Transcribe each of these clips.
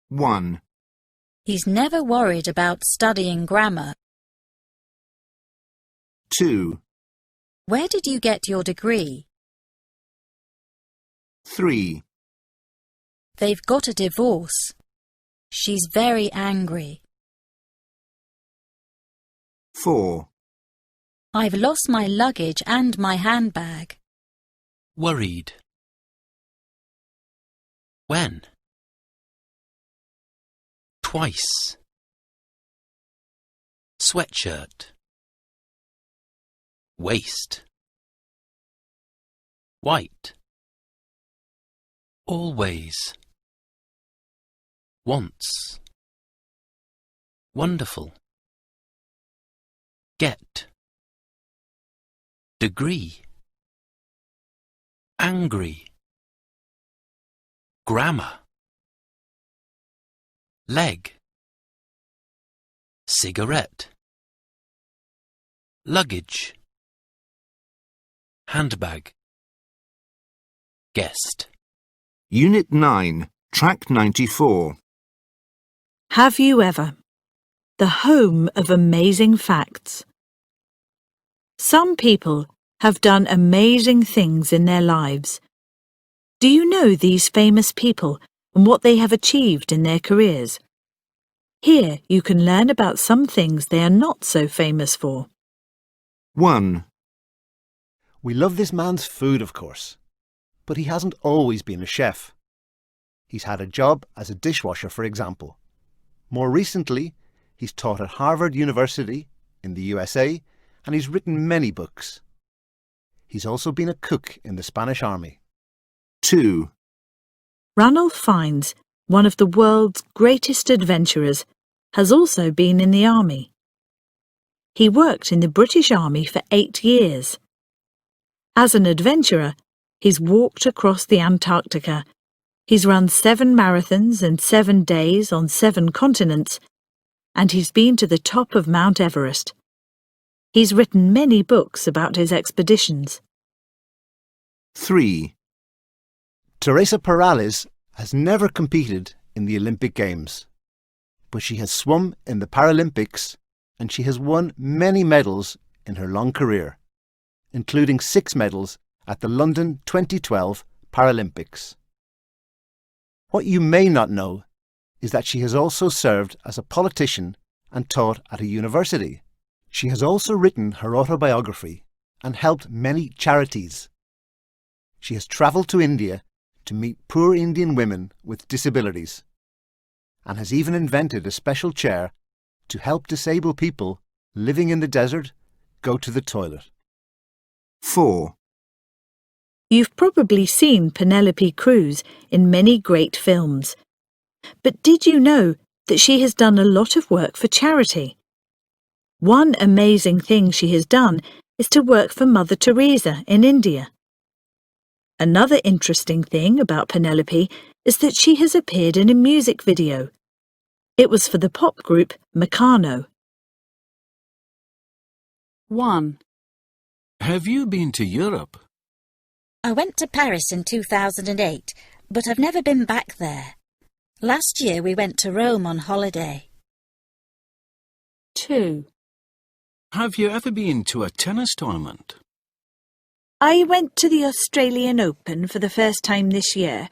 1, He's never worried about studying grammar. 2, Where did you get your degree? 3, They've got a divorce. She's very angry. 4, I've lost my luggage and my handbag. Worried. When? Twice. Sweatshirt. Waist. White. Always. Once. Wonderful. Get. Degree. Angry. Grammar. Leg. Cigarette. Luggage. Handbag. Guest. Unit 9, Track 94. Have you ever? The home of amazing facts. Some people have done amazing things in their lives. Do you know these famous people and what they have achieved in their careers? Here you can learn about some things they are not so famous for. 1, We love this man's food, of course, but he hasn't always been a chef. He's had a job as a dishwasher, for example. More recently, he's taught at Harvard University in the USA, and he's written many books. He's also been a cook in the Spanish Army. 2, Ranulph Fiennes, one of the world's greatest adventurers, has also been in the army. He worked in the British Army for 8 years. As an adventurer, he's walked across the Antarctica. He's run 7 marathons in 7 days on 7 continents, and he's been to the top of Mount Everest. He's written many books about his expeditions. 3, Teresa Perales has never competed in the Olympic Games, but she has swum in the Paralympics and she has won many medals in her long career, including 6 medals at the London 2012 Paralympics. What you may not know is that she has also served as a politician and taught at a university. She has also written her autobiography and helped many charities. She has travelled to India to meet poor Indian women with disabilities, and has even invented a special chair to help disabled people living in the desert go to the toilet. 4, You've probably seen Penelope Cruz in many great films. But did you know that she has done a lot of work for charity? One amazing thing she has done is to work for Mother Teresa in India. Another interesting thing about Penelope is that she has appeared in a music video. It was for the pop group Meccano. 1. Have you been to Europe? I went to Paris in 2008, but I've never been back there. Last year we went to Rome on holiday. 2. Have you ever been to a tennis tournament? I went to the Australian Open for the first time this year.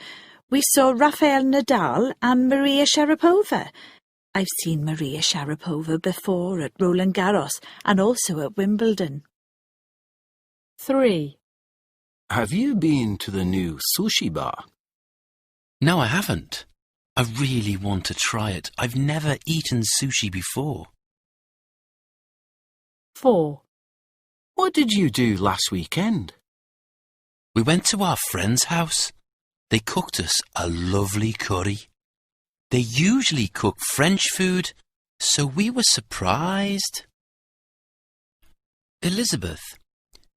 We saw Rafael Nadal and Maria Sharapova. I've seen Maria Sharapova before at Roland Garros and also at Wimbledon. 3. Have you been to the new sushi bar? No, I haven't. I really want to try it. I've never eaten sushi before. 4. What did you do last weekend? We went to our friend's house. They cooked us a lovely curry. They usually cook French food, so we were surprised. Elizabeth,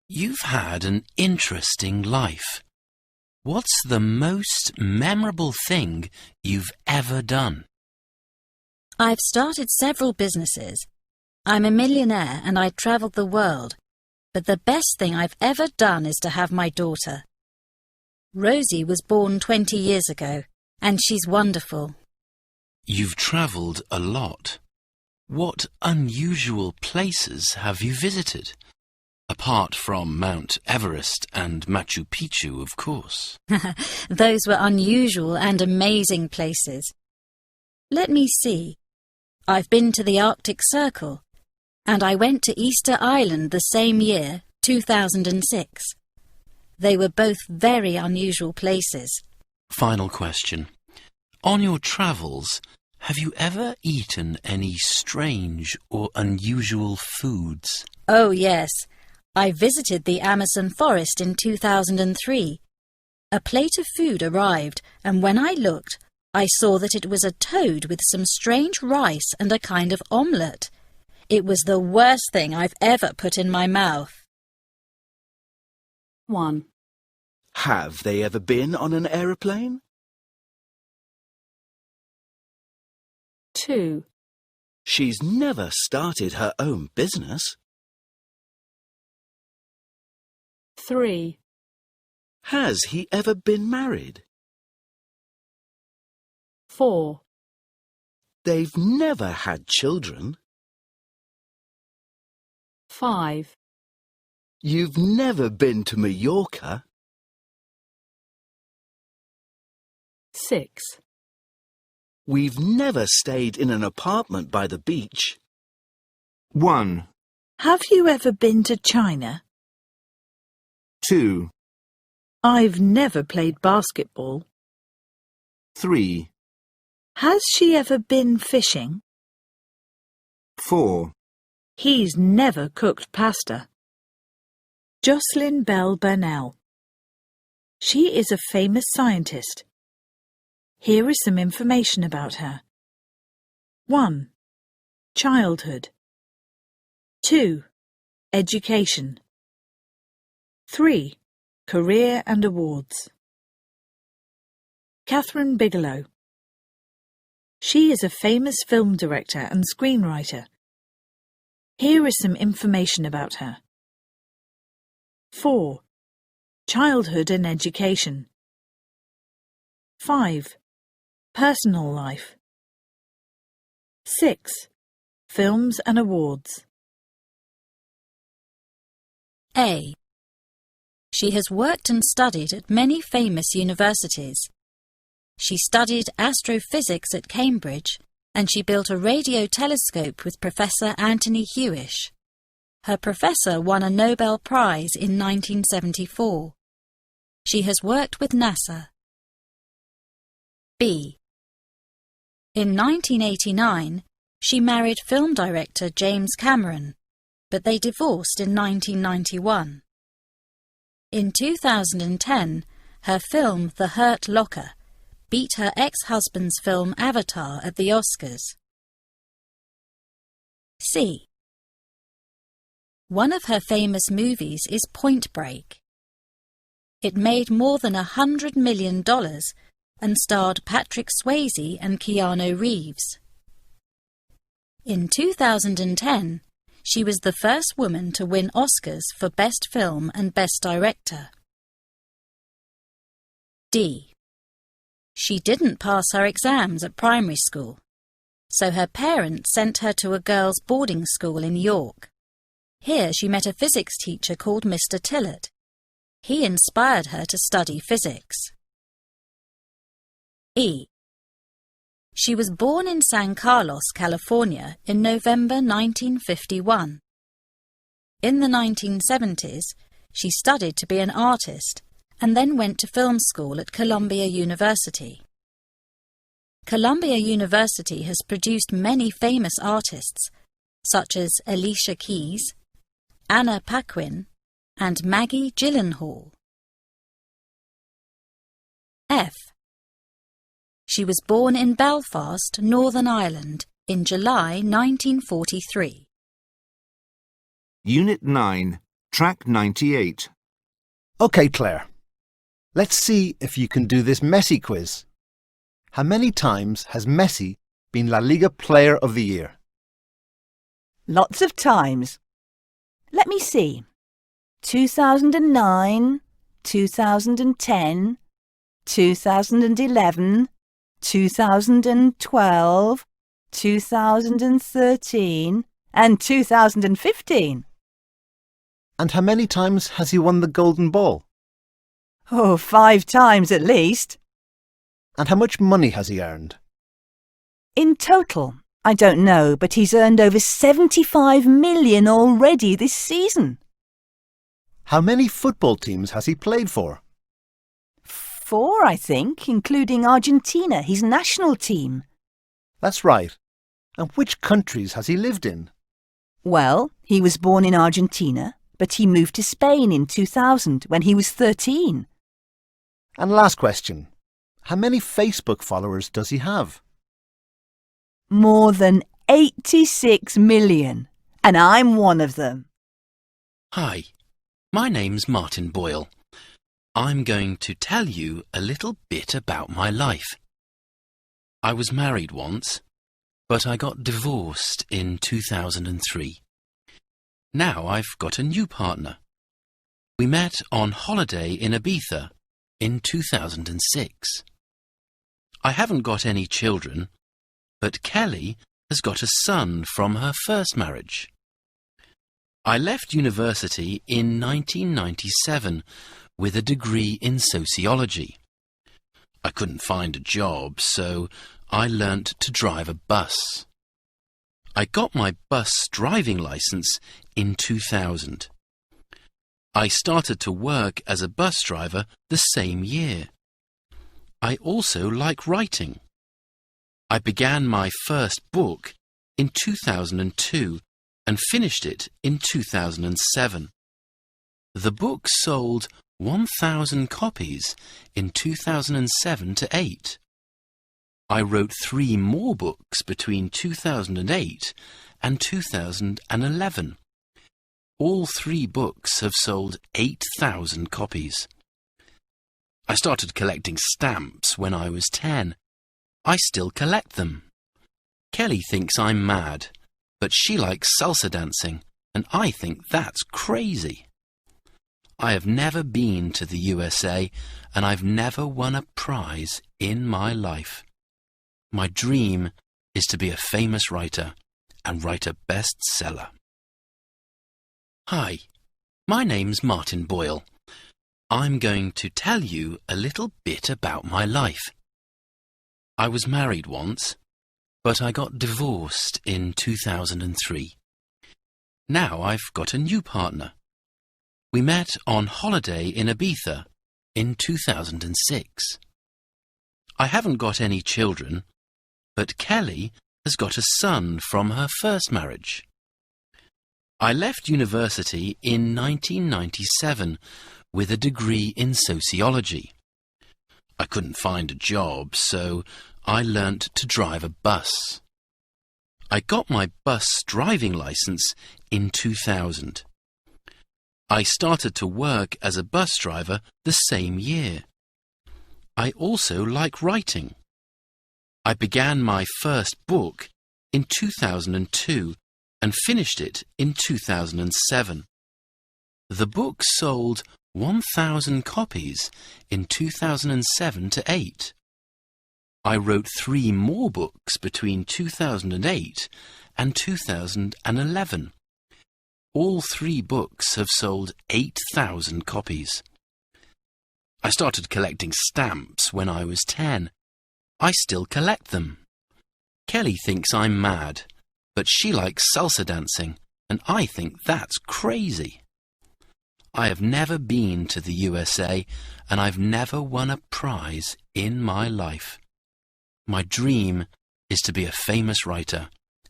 you've had an interesting life. What's the most memorable thing you've ever done? I've started several businesses. I'm a millionaire and I travelled the world. But the best thing I've ever done is to have my daughter. Rosie was born 20 years ago, and she's wonderful. You've travelled a lot. What unusual places have you visited? Apart from Mount Everest and Machu Picchu, of course. Those were unusual and amazing places. Let me see. I've been to the Arctic Circle, and I went to Easter Island the same year, 2006. They were both very unusual places. Final question. On your travels, have you ever eaten any strange or unusual foods? Oh, yes. I visited the Amazon forest in 2003. A plate of food arrived, and when I looked, I saw that it was a toad with some strange rice and a kind of omelette. It was the worst thing I've ever put in my mouth. 1. Have they ever been on an aeroplane? 2. She's never started her own business. 3. Has he ever been married? 4. They've never had children. 5. You've never been to Mallorca. 6. We've never stayed in an apartment by the beach. 1, Have you ever been to China? 2, I've never played basketball. 3, Has she ever been fishing? 4, He's never cooked pasta. Jocelyn Bell Burnell. She is a famous scientist. Here is some information about her. 1. Childhood. 2. Education. 3. Career and awards. Catherine Bigelow. She is a famous film director and screenwriter. Here is some information about her. 4. Childhood and education. 5. Personal life. 6. Films and awards. A. She has worked and studied at many famous universities. She studied astrophysics at Cambridge, and she built a radio telescope with Professor Anthony Hewish. Her professor won a Nobel Prize in 1974. She has worked with NASA. B. In 1989, she married film director James Cameron, but they divorced in 1991. In 2010, her film The Hurt Locker beat her ex-husband's film Avatar at the Oscars. C. One of her famous movies is Point Break. It made more than $100 million and starred Patrick Swayze and Keanu Reeves. In 2010, she was the first woman to win Oscars for Best Film and Best Director. D. She didn't pass her exams at primary school, so her parents sent her to a girls' boarding school in York. Here she met a physics teacher called Mr. Tillett. He inspired her to study physics. E. She was born in San Carlos, California in November 1951. In the 1970s, she studied to be an artist and then went to film school at Columbia University. Columbia University has produced many famous artists, such as Alicia Keys, Anna Paquin, and Maggie Gyllenhaal. F. She was born in Belfast, Northern Ireland, in July 1943. Unit 9, Track 98. OK, Claire. Let's see if you can do this Messi quiz. How many times has Messi been La Liga Player of the Year? Lots of times. Let me see. 2009, 2010, 2011, 2012, 2013 and 2015. And how many times has he won the Golden Ball? Oh, 5 times at least. And how much money has he earned? In total, I don't know, but he's earned over 75 million already this season. How many football teams has he played for? 4, I think, including Argentina, his national team. That's right. And which countries has he lived in? Well, he was born in Argentina, but he moved to Spain in 2000 when he was 13. And last question. How many Facebook followers does he have? More than 86 million, and I'm one of them. Hi, my name's Martin Boyle. I'm going to tell you a little bit about my life. I was married once, but I got divorced in 2003. Now I've got a new partner. We met on holiday in Ibiza in 2006. I haven't got any children, but Kelly has got a son from her first marriage. I left university in 1997 with a degree in sociology. I couldn't find a job, so I learnt to drive a bus. I got my bus driving licence in 2000. I started to work as a bus driver the same year. I also like writing. I began my first book in 2002 and finished it in 2007. The book sold 1,000 copies in 2007 to 8. I wrote 3 more books between 2008 and 2011. All 3 books have sold 8,000 copies. I started collecting stamps when I was 10. I still collect them. Kelly thinks I'm mad, but she likes salsa dancing, and I think that's crazy. I have never been to the USA, and I've never won a prize in my life. My dream is to be a famous writer and write a bestseller. Hi, my name's Martin Boyle. I'm going to tell you a little bit about my life. I was married once, but I got divorced in 2003. Now I've got a new partner. We met on holiday in Ibiza in 2006. I haven't got any children, but Kelly has got a son from her first marriage. I left university in 1997 with a degree in sociology. I couldn't find a job, so I learnt to drive a bus. I got my bus driving licence in 2000. I started to work as a bus driver the same year. I also like writing. I began my first book in 2002 and finished it in 2007. The book sold 1,000 copies in 2007 to 8. I wrote 3 more books between 2008 and 2011. All 3 books have sold 8,000 copies. I started collecting stamps when I was 10. I still collect them. Kelly thinks I'm mad, but she likes salsa dancing, and I think that's crazy. I have never been to the USA, and I've never won a prize in my life. My dream is to be a famous writer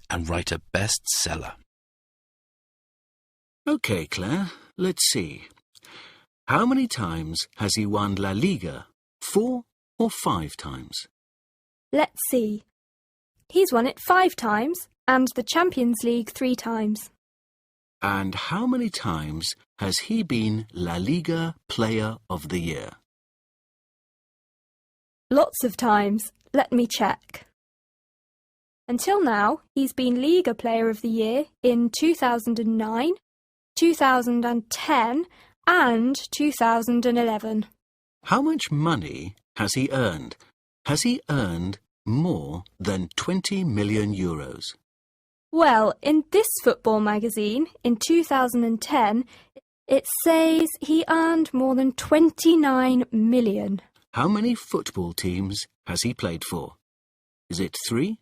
and write a bestseller. OK, Claire, let's see. How many times has he won La Liga? 4 or 5 times? Let's see. He's won it 5 times and the Champions League 3 times. And how many times has he been La Liga Player of the Year? Lots of times. Let me check. Until now, he's been Liga Player of the Year in 2009, 2010 and 2011. How much money has he earned? has he earned more than 20 million euros? Well, in this football magazine, in 2010, it says he earned more than 29 million. How many football teams has he played for? Is it 3?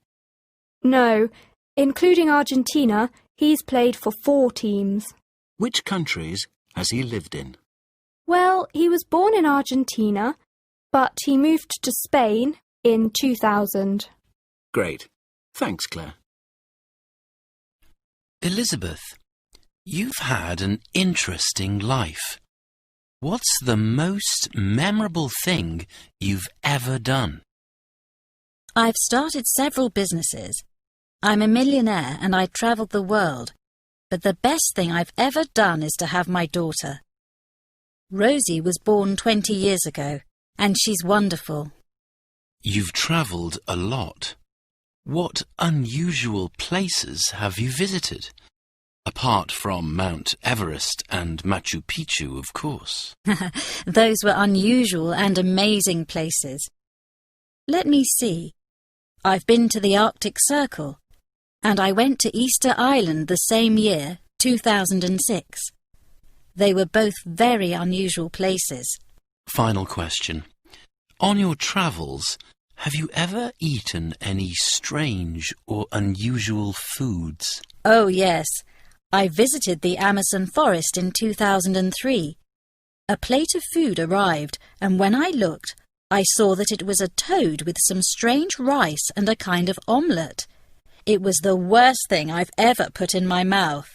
No, including Argentina, he's played for 4 teams. Which countries has he lived in? Well, he was born in Argentina, but he moved to Spain in 2000. Great. Thanks, Claire. Elizabeth, you've had an interesting life. What's the most memorable thing you've ever done? I've started several businesses. I'm a millionaire and I travelled the world. But the best thing I've ever done is to have my daughter. Rosie was born 20 years ago, and she's wonderful. You've travelled a lot. What unusual places have you visited? Apart from Mount Everest and Machu Picchu, of course. Those were unusual and amazing places. Let me see. I've been to the Arctic Circle, and I went to Easter Island the same year, 2006. They were both very unusual places. Final question. On your travels, have you ever eaten any strange or unusual foods? Oh, yes. I visited the Amazon forest in 2003. A plate of food arrived, and when I looked, I saw that it was a toad with some strange rice and a kind of omelette. It was the worst thing I've ever put in my mouth.